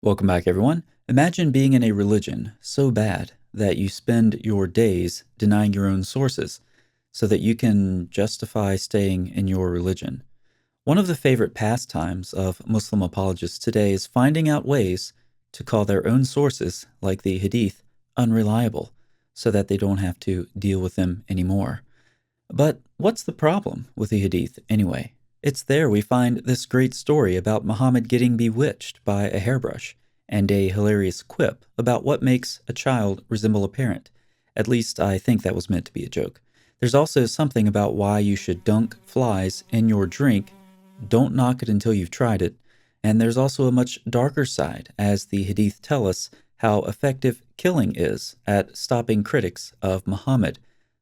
Welcome back, everyone. Imagine being in a religion so bad that you spend your days denying your own sources so that you can justify staying in your religion. One of the favorite pastimes of Muslim apologists today is finding out ways to call their own sources, like the Hadith, unreliable so that they don't have to deal with them anymore. But what's the problem with the Hadith anyway? It's there we find this great story about Muhammad getting bewitched by a hairbrush, and a hilarious quip about what makes a child resemble a parent. At least I think that was meant to be a joke. There's also something about why you should dunk flies in your drink. Don't knock it until you've tried it. And there's also a much darker side, as the Hadith tell us how effective killing is at stopping critics of Muhammad.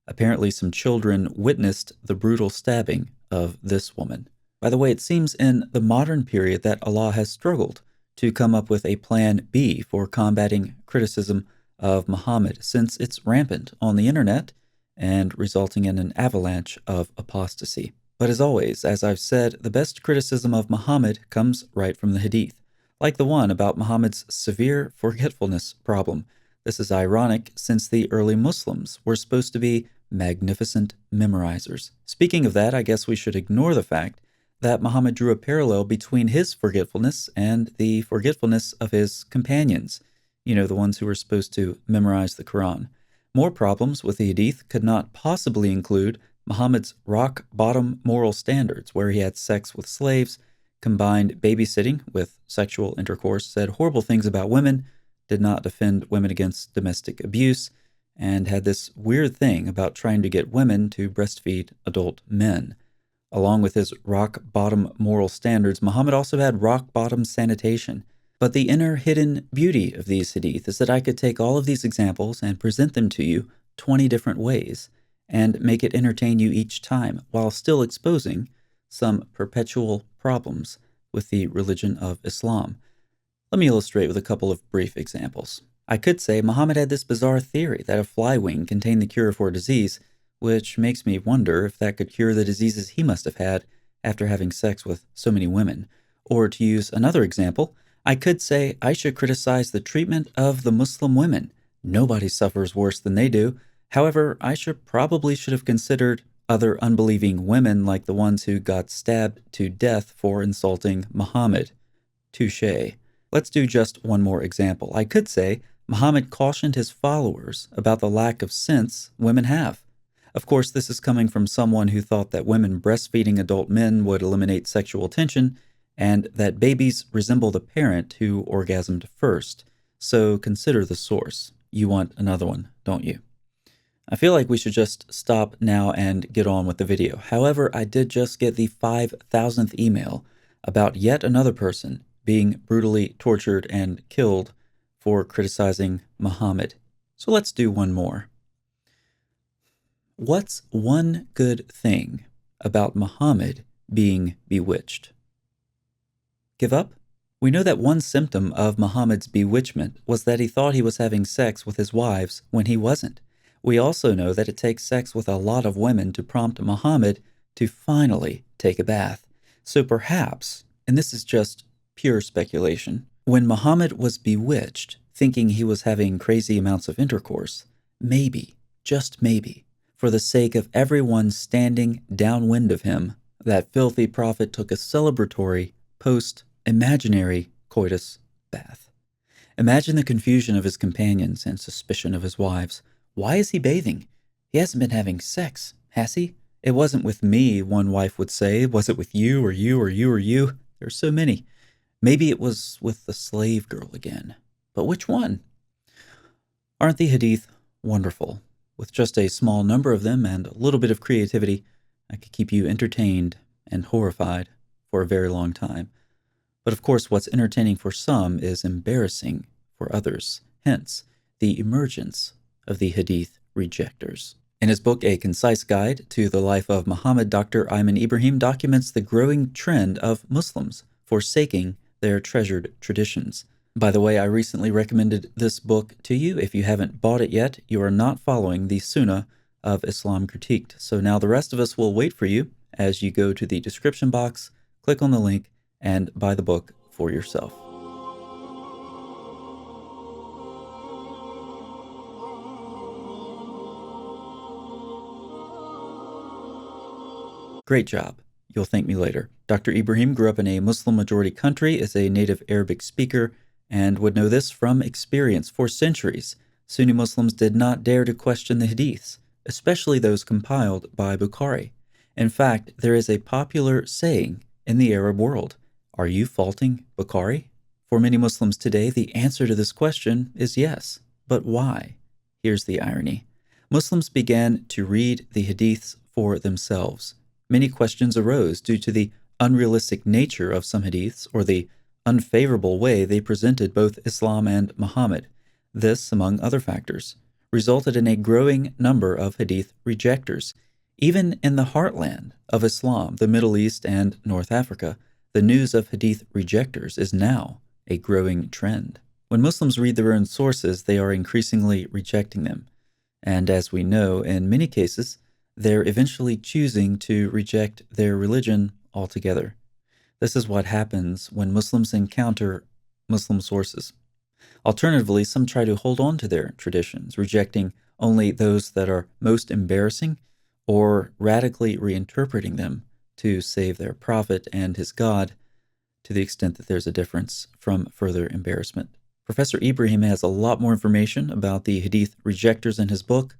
Apparently, some children witnessed the brutal stabbing of this woman. By the way, it seems in the modern period that Allah has struggled to come up with a plan B for combating criticism of Muhammad, since it's rampant on the internet and resulting in an avalanche of apostasy. But as always, as I've said, the best criticism of Muhammad comes right from the Hadith, like the one about Muhammad's severe forgetfulness problem. This is ironic since the early Muslims were supposed to be magnificent memorizers. Speaking of that, I guess we should ignore the fact that Muhammad drew a parallel between his forgetfulness and the forgetfulness of his companions, the ones who were supposed to memorize the Quran. More problems with the Hadith could not possibly include Muhammad's rock-bottom moral standards, where he had sex with slaves, combined babysitting with sexual intercourse, said horrible things about women, did not defend women against domestic abuse, and had this weird thing about trying to get women to breastfeed adult men. Along with his rock-bottom moral standards, Muhammad also had rock-bottom sanitation. But the inner hidden beauty of these hadith is that I could take all of these examples and present them to you 20 different ways and make it entertain you each time while still exposing some perpetual problems with the religion of Islam. Let me illustrate with a couple of brief examples. I could say Muhammad had this bizarre theory that a fly wing contained the cure for a disease, which makes me wonder if that could cure the diseases he must have had after having sex with so many women. Or to use another example, I could say I should criticize the treatment of the Muslim women. Nobody suffers worse than they do. However, I probably should have considered other unbelieving women like the ones who got stabbed to death for insulting Muhammad. Touché. Let's do just one more example. I could say Muhammad cautioned his followers about the lack of sense women have. Of course, this is coming from someone who thought that women breastfeeding adult men would eliminate sexual tension and that babies resemble the parent who orgasmed first. So consider the source. You want another one, don't you? I feel like we should just stop now and get on with the video. However, I did just get the 5,000th email about yet another person being brutally tortured and killed for criticizing Muhammad. So let's do one more. What's one good thing about Muhammad being bewitched? Give up? We know that one symptom of Muhammad's bewitchment was that he thought he was having sex with his wives when he wasn't. We also know that it takes sex with a lot of women to prompt Muhammad to finally take a bath. So perhaps, and this is just pure speculation, when Muhammad was bewitched, thinking he was having crazy amounts of intercourse, maybe, just maybe, for the sake of everyone standing downwind of him, that filthy prophet took a celebratory, post-imaginary coitus bath. Imagine the confusion of his companions and suspicion of his wives. Why is he bathing? He hasn't been having sex, has he? It wasn't with me, one wife would say. Was it with you or you or you or you? There's so many. Maybe it was with the slave girl again. But which one? Aren't the Hadith wonderful? With just a small number of them and a little bit of creativity, I could keep you entertained and horrified for a very long time. But of course, what's entertaining for some is embarrassing for others. Hence, the emergence of the Hadith Rejecters. In his book, A Concise Guide to the Life of Muhammad, Dr. Ayman Ibrahim documents the growing trend of Muslims forsaking their treasured traditions. By the way, I recently recommended this book to you. If you haven't bought it yet, you are not following the Sunnah of Islam Critiqued. So now the rest of us will wait for you as you go to the description box, click on the link, and buy the book for yourself. Great job. You'll thank me later. Dr. Ibrahim grew up in a Muslim-majority country as a native Arabic speaker and would know this from experience. For centuries, Sunni Muslims did not dare to question the Hadiths, especially those compiled by Bukhari. In fact, there is a popular saying in the Arab world, "Are you faulting Bukhari?" For many Muslims today, the answer to this question is yes. But why? Here's the irony. Muslims began to read the Hadiths for themselves. Many questions arose due to the unrealistic nature of some Hadiths or the unfavorable way they presented both Islam and Muhammad. This, among other factors, resulted in a growing number of Hadith rejectors. Even in the heartland of Islam, the Middle East and North Africa, the news of Hadith rejectors is now a growing trend. When Muslims read their own sources, they are increasingly rejecting them. And as we know, in many cases, they're eventually choosing to reject their religion altogether. This is what happens when Muslims encounter Muslim sources. Alternatively, some try to hold on to their traditions, rejecting only those that are most embarrassing or radically reinterpreting them to save their prophet and his God, to the extent that there's a difference from further embarrassment. Professor Ibrahim has a lot more information about the Hadith rejectors in his book.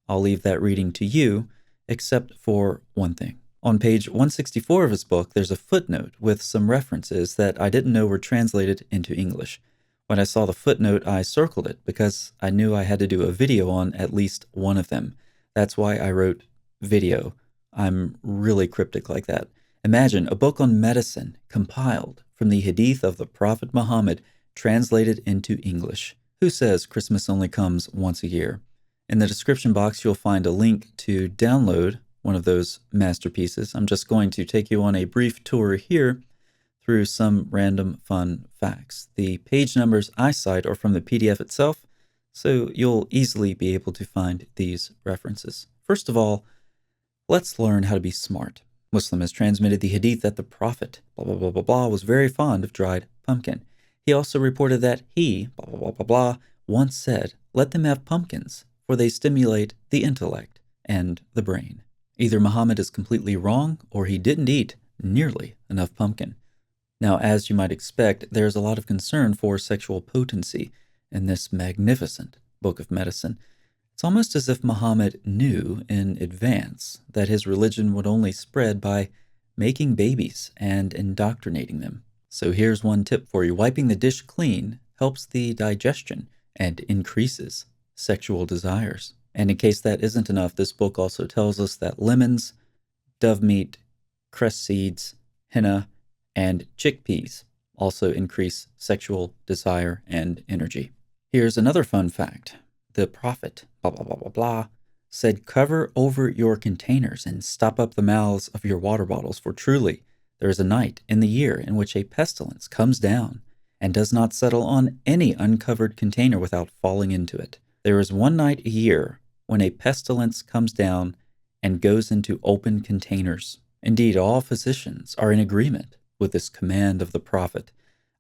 I'll leave that reading to you, except for one thing. On page 164 of his book, there's a footnote with some references that I didn't know were translated into English. When I saw the footnote, I circled it because I knew I had to do a video on at least one of them. That's why I wrote video. I'm really cryptic like that. Imagine a book on medicine compiled from the Hadith of the Prophet Muhammad translated into English. Who says Christmas only comes once a year? In the description box, you'll find a link to download one of those masterpieces. I'm just going to take you on a brief tour here through some random fun facts. The page numbers I cite are from the PDF itself, so you'll easily be able to find these references. First of all, let's learn how to be smart. Muslim has transmitted the hadith that the Prophet, blah, blah, blah, blah, blah, was very fond of dried pumpkin. He also reported that he, blah, blah, blah, blah, blah, once said, "Let them have pumpkins, for they stimulate the intellect and the brain." Either Muhammad is completely wrong, or he didn't eat nearly enough pumpkin. Now, as you might expect, there's a lot of concern for sexual potency in this magnificent book of medicine. It's almost as if Muhammad knew in advance that his religion would only spread by making babies and indoctrinating them. So here's one tip for you. Wiping the dish clean helps the digestion and increases sexual desires. And in case that isn't enough, this book also tells us that lemons, dove meat, cress seeds, henna, and chickpeas also increase sexual desire and energy. Here's another fun fact. The Prophet, blah, blah, blah, blah, blah, said, "Cover over your containers and stop up the mouths of your water bottles, for truly there is a night in the year in which a pestilence comes down and does not settle on any uncovered container without falling into it. There is one night a year when a pestilence comes down and goes into open containers." Indeed, all physicians are in agreement with this command of the Prophet.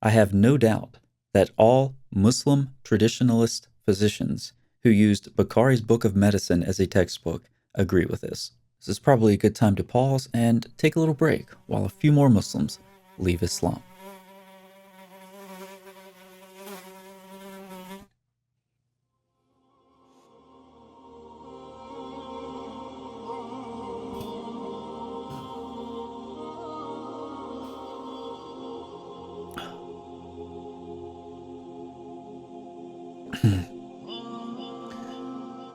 I have no doubt that all Muslim traditionalist physicians who used Bukhari's Book of Medicine as a textbook agree with this. This is probably a good time to pause and take a little break while a few more Muslims leave Islam.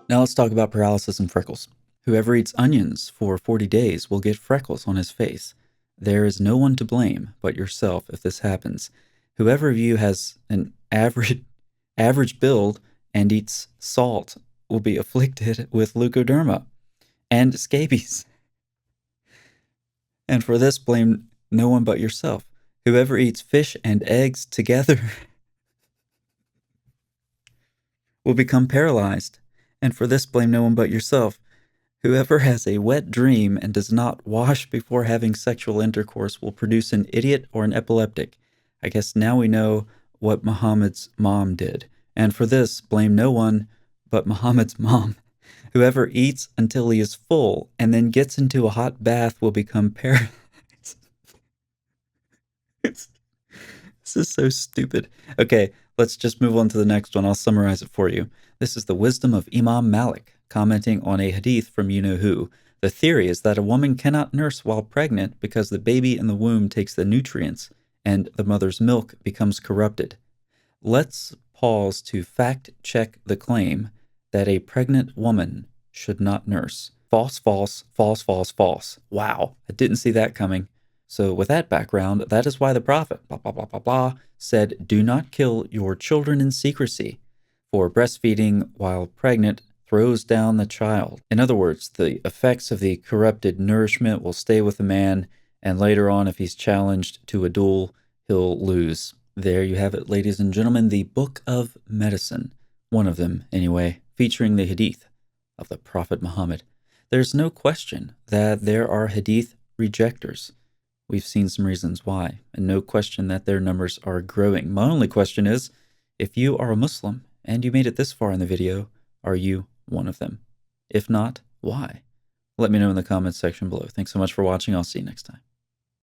Now let's talk about paralysis and freckles. Whoever eats onions for 40 days will get freckles on his face. There is no one to blame but yourself if this happens. Whoever of you has an average build and eats salt will be afflicted with leukoderma and scabies. And for this, blame no one but yourself. Whoever eats fish and eggs together will become paralyzed. And for this, blame no one but yourself. Whoever has a wet dream and does not wash before having sexual intercourse will produce an idiot or an epileptic. I guess now we know what Muhammad's mom did. And for this, blame no one but Muhammad's mom. Whoever eats until he is full and then gets into a hot bath will become paralyzed. This is so stupid. Okay, let's just move on to the next one. I'll summarize it for you. This is the wisdom of Imam Malik, commenting on a hadith from you know who. The theory is that a woman cannot nurse while pregnant because the baby in the womb takes the nutrients and the mother's milk becomes corrupted. Let's pause to fact check the claim that a pregnant woman should not nurse. False, false, false, false, false. Wow, I didn't see that coming. So with that background, that is why the Prophet, blah, blah, blah, blah, blah, said, do not kill your children in secrecy, for breastfeeding while pregnant throws down the child. In other words, the effects of the corrupted nourishment will stay with the man, and later on, if he's challenged to a duel, he'll lose. There you have it, ladies and gentlemen, the Book of Medicine. One of them, anyway, featuring the Hadith of the Prophet Muhammad. There's no question that there are Hadith rejectors. We've seen some reasons why, and no question that their numbers are growing. My only question is, if you are a Muslim and you made it this far in the video, are you one of them? If not, why? Let me know in the comments section below. Thanks so much for watching. I'll see you next time.